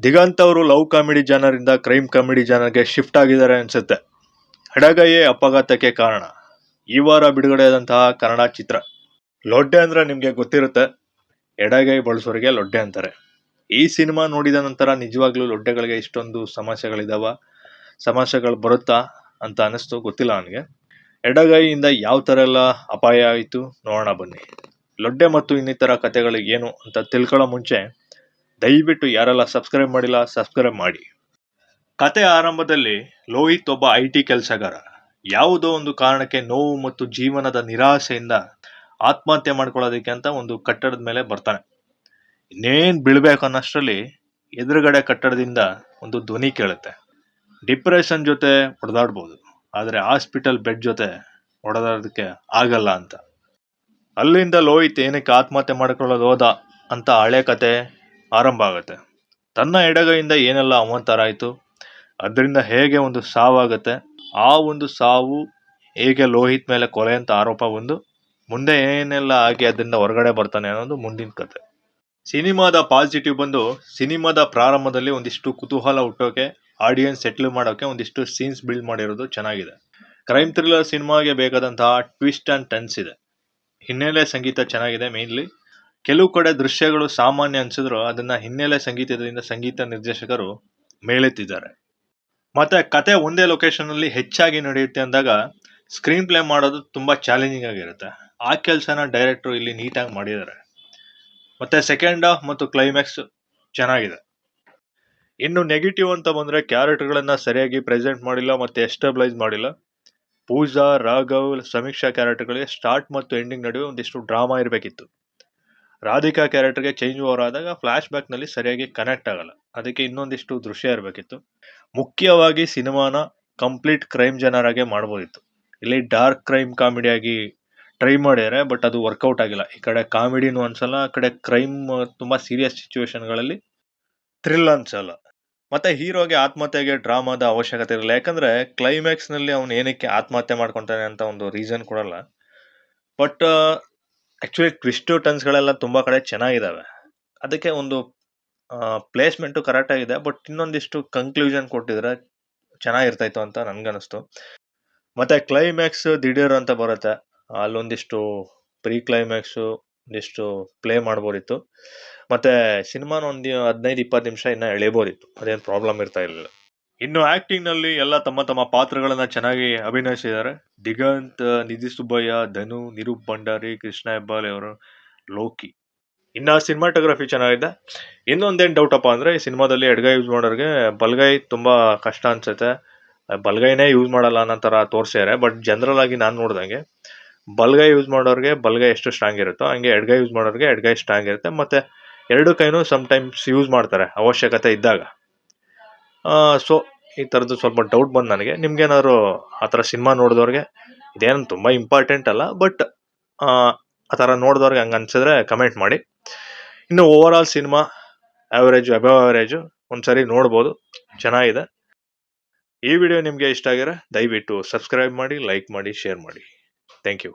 ದಿಗಂತ್ ಅವರು love comedy genre crime comedy ಜಾನರ್ಗೆ shift ಆಗಿದ್ದಾರೆ ಅನ್ಸುತ್ತೆ. ಎಡಗೈಯೇ ಅಪಘಾತಕ್ಕೆ ಕಾರಣ. ಈ ವಾರ ಬಿಡುಗಡೆಯಾದಂತಹ ಕನ್ನಡ ಚಿತ್ರ ಲೊಡ್ಡೆ ಅಂದ್ರೆ ನಿಮ್ಗೆ ಗೊತ್ತಿರುತ್ತೆ. ಎಡಗೈ ಬಳಸೋರಿಗೆ ಲೊಡ್ಡೆ ಅಂತಾರೆ. ಈ ಸಿನಿಮಾ ನೋಡಿದ ನಂತರ ನಿಜವಾಗ್ಲೂ ಲೊಡ್ಡೆಗಳಿಗೆ ಇಷ್ಟೊಂದು ಸಮಸ್ಯೆಗಳು ಬರುತ್ತಾ ಅಂತ ಅನಿಸ್ತು, ಗೊತ್ತಿಲ್ಲ ನನಗೆ. ಎಡಗೈಯಿಂದ ಯಾವ ತರ ಎಲ್ಲ ಅಪಾಯ ಆಯಿತು ನೋಡೋಣ ಬನ್ನಿ. ಲೊಡ್ಡೆ ಮತ್ತು ಇನ್ನಿತರ ಕಥೆಗಳು ಏನು ಅಂತ ತಿಳ್ಕೊಳ್ಳೋ ಮುಂಚೆ ದಯವಿಟ್ಟು ಯಾರೆಲ್ಲ ಸಬ್ಸ್ಕ್ರೈಬ್ ಮಾಡಿಲ್ಲ ಸಬ್ಸ್ಕ್ರೈಬ್ ಮಾಡಿ. ಕತೆ ಆರಂಭದಲ್ಲಿ ಲೋಹಿತ್ ಒಬ್ಬ IT ಕೆಲಸಗಾರ. ಯಾವುದೋ ಒಂದು ಕಾರಣಕ್ಕೆ ನೋವು ಮತ್ತು ಜೀವನದ ನಿರಾಸೆಯಿಂದ ಆತ್ಮಹತ್ಯೆ ಮಾಡ್ಕೊಳ್ಳೋದಕ್ಕೆ ಅಂತ ಒಂದು ಕಟ್ಟಡದ ಮೇಲೆ ಬರ್ತಾನೆ. ಇನ್ನೇನ್ ಬೀಳ್ಬೇಕು ಅನ್ನೋಷ್ಟರಲ್ಲಿ ಎದುರುಗಡೆ ಕಟ್ಟಡದಿಂದ ಒಂದು ಧ್ವನಿ ಕೇಳುತ್ತೆ. ಡಿಪ್ರೆಷನ್ ಜೊತೆ ಹೊಡೆದಾಡ್ಬೋದು, ಆದ್ರೆ ಹಾಸ್ಪಿಟಲ್ ಬೆಡ್ ಜೊತೆ ಹೊಡೆದಾಡೋದಕ್ಕೆ ಆಗಲ್ಲ ಅಂತ. ಅಲ್ಲಿಂದ ಲೋಹಿತ್ ಏನಕ್ಕೆ ಆತ್ಮಹತ್ಯೆ ಮಾಡ್ಕೊಳ್ಳೋದು ಹೋದ ಅಂತ ಹಳೆ ಕತೆ ಆರಂಭ ಆಗುತ್ತೆ. ತನ್ನ ಎಡಗೈಯಿಂದ ಏನೆಲ್ಲ ಅವಾಂತರ ಆಯಿತು, ಅದರಿಂದ ಹೇಗೆ ಒಂದು ಸಾವಾಗುತ್ತೆ, ಆ ಒಂದು ಸಾವು ಹೇಗೆ ಲೋಹಿತ್ ಮೇಲೆ ಕೊಲೆ ಅಂತ ಆರೋಪ ಬಂದು ಮುಂದೆ ಏನೆಲ್ಲ ಆಗಿ ಅದರಿಂದ ಹೊರಗಡೆ ಬರ್ತಾನೆ ಅನ್ನೋದು ಮುಂದಿನ ಕತೆ. ಸಿನಿಮಾದ ಪಾಸಿಟಿವ್ ಬಂದು, ಸಿನಿಮಾದ ಪ್ರಾರಂಭದಲ್ಲಿ ಒಂದಿಷ್ಟು ಕುತೂಹಲ ಹುಟ್ಟೋಕೆ, ಆಡಿಯನ್ಸ್ ಸೆಟ್ಲ್ ಮಾಡೋಕೆ ಒಂದಿಷ್ಟು ಸೀನ್ಸ್ ಬಿಲ್ಡ್ ಮಾಡಿರೋದು ಚೆನ್ನಾಗಿದೆ. ಕ್ರೈಮ್ ಥ್ರಿಲ್ಲರ್ ಸಿನಿಮಾಗೆ ಬೇಕಾದಂತಹ ಟ್ವಿಸ್ಟ್ ಅಂಡ್ ಟರ್ನ್ಸ್ ಇದೆ. ಹಿನ್ನೆಲೆ ಸಂಗೀತ ಚೆನ್ನಾಗಿದೆ. ಮೇನ್ಲಿ ಕೆಲವು ಕಡೆ ದೃಶ್ಯಗಳು ಸಾಮಾನ್ಯ ಅನ್ಸಿದ್ರು ಅದನ್ನ ಹಿನ್ನೆಲೆ ಸಂಗೀತದಿಂದ ಸಂಗೀತ ನಿರ್ದೇಶಕರು ಮೇಲೆತ್ತಿದ್ದಾರೆ. ಮತ್ತೆ ಕತೆ ಒಂದೇ ಲೊಕೇಶನ್ ಅಲ್ಲಿ ಹೆಚ್ಚಾಗಿ ನಡೆಯುತ್ತೆ ಅಂದಾಗ ಸ್ಕ್ರೀನ್ ಪ್ಲೇ ಮಾಡೋದು ತುಂಬಾ ಚಾಲೆಂಜಿಂಗ್ ಆಗಿರುತ್ತೆ. ಆ ಕೆಲಸನ ಡೈರೆಕ್ಟರ್ ಇಲ್ಲಿ ನೀಟಾಗಿ ಮಾಡಿದ್ದಾರೆ. ಮತ್ತೆ ಸೆಕೆಂಡ್ ಹಾಫ್ ಮತ್ತು ಕ್ಲೈಮ್ಯಾಕ್ಸ್ ಚೆನ್ನಾಗಿದೆ. ಇನ್ನು ನೆಗೆಟಿವ್ ಅಂತ ಬಂದ್ರೆ ಕ್ಯಾರೆಕ್ಟರ್ಗಳನ್ನ ಸರಿಯಾಗಿ ಪ್ರೆಸೆಂಟ್ ಮಾಡಿಲ್ಲ ಮತ್ತೆ ಎಸ್ಟಾಬ್ಲೈಸ್ ಮಾಡಿಲ್ಲ. ಪೂಜಾ, ರಾಘವ್, ಸಮೀಕ್ಷಾ ಕ್ಯಾರೆಕ್ಟರ್ಗಳಿಗೆ ಸ್ಟಾರ್ಟ್ ಮತ್ತು ಎಂಡಿಂಗ್ ನಡುವೆ ಒಂದಿಷ್ಟು ಡ್ರಾಮಾ ಇರಬೇಕಿತ್ತು. ರಾಧಿಕಾ ಕ್ಯಾರೆಕ್ಟರ್ಗೆ ಚೇಂಜ್ ಓವರ್ ಆದಾಗ ಫ್ಲಾಶ್ ಬ್ಯಾಕ್ ನಲ್ಲಿ ಸರಿಯಾಗಿ ಕನೆಕ್ಟ್ ಆಗಲ್ಲ. ಅದಕ್ಕೆ ಇನ್ನೊಂದಿಷ್ಟು ದೃಶ್ಯ ಇರಬೇಕಿತ್ತು. ಮುಖ್ಯವಾಗಿ ಸಿನಿಮಾನ ಕಂಪ್ಲೀಟ್ ಕ್ರೈಮ್ ಜನರ್ ಆಗಿ ಮಾಡ್ಬೋದಿತ್ತು. ಇಲ್ಲಿ ಡಾರ್ಕ್ ಕ್ರೈಮ್ ಕಾಮಿಡಿ ಆಗಿ ಟ್ರೈ ಮಾಡಿದ್ದಾರೆ, ಬಟ್ ಅದು ವರ್ಕೌಟ್ ಆಗಿಲ್ಲ. ಈ ಕಡೆ ಕಾಮಿಡಿನೂ ಅನ್ಸಲ್ಲ, ಆ ಕಡೆ ಕ್ರೈಮ್ ತುಂಬಾ ಸೀರಿಯಸ್ ಸಿಚುವೇಶನ್ಗಳಲ್ಲಿ ಥ್ರಿಲ್ ಅನ್ಸಲ್ಲ. ಮತ್ತೆ ಹೀರೋಗೆ ಆತ್ಮಹತ್ಯೆಗೆ ಡ್ರಾಮಾದ ಅವಶ್ಯಕತೆ ಇರಲ್ಲ, ಯಾಕಂದ್ರೆ ಕ್ಲೈಮ್ಯಾಕ್ಸ್ ನಲ್ಲಿ ಅವನು ಏನಕ್ಕೆ ಆತ್ಮಹತ್ಯೆ ಮಾಡ್ಕೊಂತಾನೆ ಅಂತ ಒಂದು ರೀಸನ್ ಕೊಡಲ್ಲ. ಬಟ್ ಆಕ್ಚುಲಿ ಟ್ವಿಸ್ಟ್ ಟರ್ನ್ಸ್ ಗಳೆಲ್ಲ ತುಂಬಾ ಕಡೆ ಚೆನ್ನಾಗಿದಾವೆ. ಅದಕ್ಕೆ ಒಂದು ಪ್ಲೇಸ್ಮೆಂಟು ಕರೆಕ್ಟ್ ಆಗಿದೆ, ಬಟ್ ಇನ್ನೊಂದಿಷ್ಟು ಕನ್ಕ್ಲೂಷನ್ ಕೊಟ್ಟಿದ್ರೆ ಚೆನ್ನಾಗಿರ್ತಾಯಿತ್ತು ಅಂತ ನನ್ಗನ್ನಿಸ್ತು. ಮತ್ತೆ ಕ್ಲೈಮ್ಯಾಕ್ಸ್ ದಿಢೀರ್ ಅಂತ ಬರುತ್ತೆ, ಅಲ್ಲೊಂದಿಷ್ಟು ಪ್ರೀ ಕ್ಲೈಮ್ಯಾಕ್ಸು ಒಂದಿಷ್ಟು ಪ್ಲೇ ಮಾಡ್ಬೋದಿತ್ತು. ಮತ್ತೆ ಸಿನಿಮಾನ ಒಂದು 15-20 ನಿಮಿಷ ಇನ್ನ ಎಳೆಬೋದಿತ್ತು, ಅದೇನು ಪ್ರಾಬ್ಲಮ್ ಇರ್ತಾ ಇರಲಿಲ್ಲ. ಇನ್ನು ಆಕ್ಟಿಂಗ್ ನಲ್ಲಿ ಎಲ್ಲ ತಮ್ಮ ತಮ್ಮ ಪಾತ್ರಗಳನ್ನ ಚೆನ್ನಾಗಿ ಅಭಿನಯಿಸಿದ್ದಾರೆ. ದಿಗಂತ್, ನಿಧಿ ಸುಬ್ಬಯ್ಯ, ಧನು, ನಿರೂಪ್ ಭಂಡಾರಿ, ಕೃಷ್ಣ ಹೆಬ್ಬಾಲೆ ಅವರು, ಲೋಕಿ. ಇನ್ನ ಸಿನಿಮಾಟೋಗ್ರಫಿ ಚೆನ್ನಾಗಿದೆ. ಇನ್ನೊಂದೇನು ಡೌಟಪ್ಪ ಅಂದ್ರೆ ಈ ಸಿನಿಮಾದಲ್ಲಿ ಎಡಗೈ ಯೂಸ್ ಮಾಡೋರಿಗೆ ಬಲಗೈ ತುಂಬಾ ಕಷ್ಟ ಅನ್ಸುತ್ತೆ. ಬಲಗೈನೇ ಯೂಸ್ ಮಾಡಲ್ಲ ಅನ್ನೋ ತರ ತೋರಿಸಿದ್ದಾರೆ. ಬಟ್ ಜನರಲ್ ಆಗಿ ನಾನು ನೋಡ್ದಂಗೆ ಬಲಗೈ ಯೂಸ್ ಮಾಡೋರಿಗೆ ಬಲಗೈ ಎಷ್ಟು ಸ್ಟ್ರಾಂಗ್ ಇರುತ್ತೋ ಹಂಗೆ ಎಡಗೈ ಯೂಸ್ ಮಾಡೋರಿಗೆ ಎಡಗೈ ಸ್ಟ್ರಾಂಗ್ ಇರುತ್ತೆ. ಮತ್ತೆ ಎರಡು ಕೈನೂ ಟೈಮ್ಸ್ ಯೂಸ್ ಮಾಡ್ತಾರೆ ಅವಶ್ಯಕತೆ ಇದ್ದಾಗ. ಸೊ ಈ ಥರದ್ದು ಸ್ವಲ್ಪ ಡೌಟ್ ಬಂದು ನನಗೆ. ನಿಮ್ಗೇನಾದ್ರು ಆ ಥರ ಸಿನಿಮಾ ನೋಡಿದವ್ರಿಗೆ ಇದೇನು ತುಂಬ ಇಂಪಾರ್ಟೆಂಟ್ ಅಲ್ಲ, ಬಟ್ ಆ ಥರ ನೋಡಿದವ್ರಿಗೆ ಹಂಗೆ ಅನ್ಸಿದ್ರೆ ಕಮೆಂಟ್ ಮಾಡಿ. ಇನ್ನು over all cinema average, above average, ಒಂದ್ಸರಿ ನೋಡ್ಬೋದು, ಚೆನ್ನಾಗಿದೆ. ಈ ವಿಡಿಯೋ ನಿಮಗೆ ಇಷ್ಟ ಆಗಿದ್ರೆ ದಯವಿಟ್ಟು ಸಬ್ಸ್ಕ್ರೈಬ್ ಮಾಡಿ, ಲೈಕ್ ಮಾಡಿ, ಶೇರ್ ಮಾಡಿ. Thank you.